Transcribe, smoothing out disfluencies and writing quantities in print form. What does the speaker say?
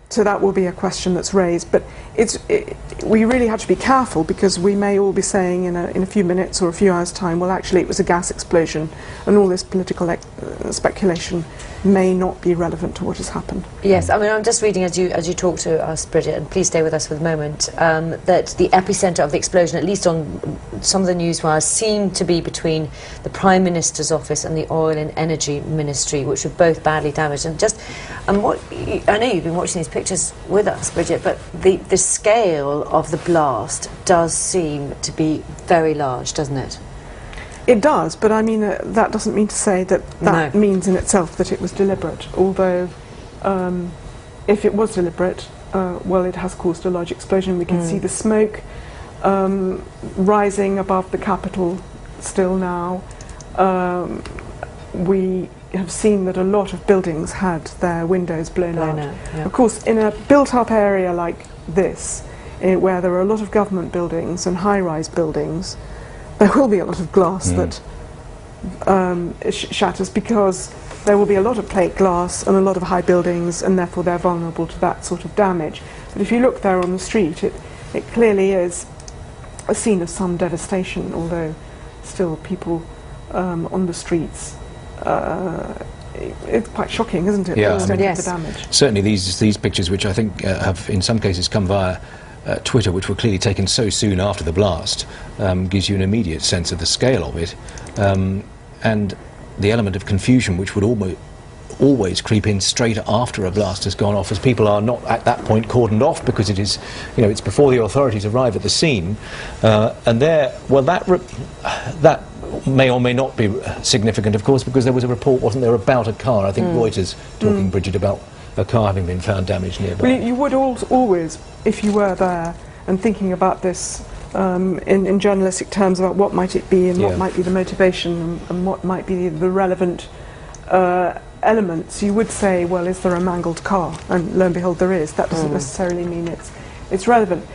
So that will be a question that's raised, but we really have to be careful, because we may all be saying in a few minutes or a few hours' time, well, actually it was a gas explosion, and all this political speculation may not be relevant to what has happened. Yes, I mean, I'm just reading as you talk to us, Bridget, and please stay with us for the moment, that the epicentre of the explosion, at least on some of the news wires, seemed to be between the Prime Minister's office and the Oil and Energy Ministry, which were both badly damaged. And I know you've been watching these pictures with us, Bridget, but the scale of the blast does seem to be very large, doesn't it? It does, but I mean, that doesn't mean to say that means in itself that it was deliberate, although if it was deliberate, well, it has caused a large explosion. We can see the smoke rising above the capital still now. We have seen that a lot of buildings had their windows blown out. Yeah. Of course, in a built-up area like this, where there are a lot of government buildings and high-rise buildings, there will be a lot of glass that shatters, because there will be a lot of plate glass and a lot of high buildings, and therefore they're vulnerable to that sort of damage. But if you look there on the street, it clearly is a scene of some devastation, although still people on the streets. It's quite shocking, isn't it? Yeah, the extent of the damage. Certainly these pictures, which I think have in some cases come via Twitter, which were clearly taken so soon after the blast, gives you an immediate sense of the scale of it, and the element of confusion which would always creep in straight after a blast has gone off, as people are not at that point cordoned off, because it is, it's before the authorities arrive at the scene, and that may or may not be significant, of course, because there was a report, wasn't there, about a car, I think Reuters talking, Bridget, about a car having been found damaged nearby. Well, you would always, if you were there and thinking about this in journalistic terms, about what might it be and what might be the motivation and what might be the relevant elements, you would say, well, is there a mangled car? And lo and behold, there is. That doesn't necessarily mean it's relevant.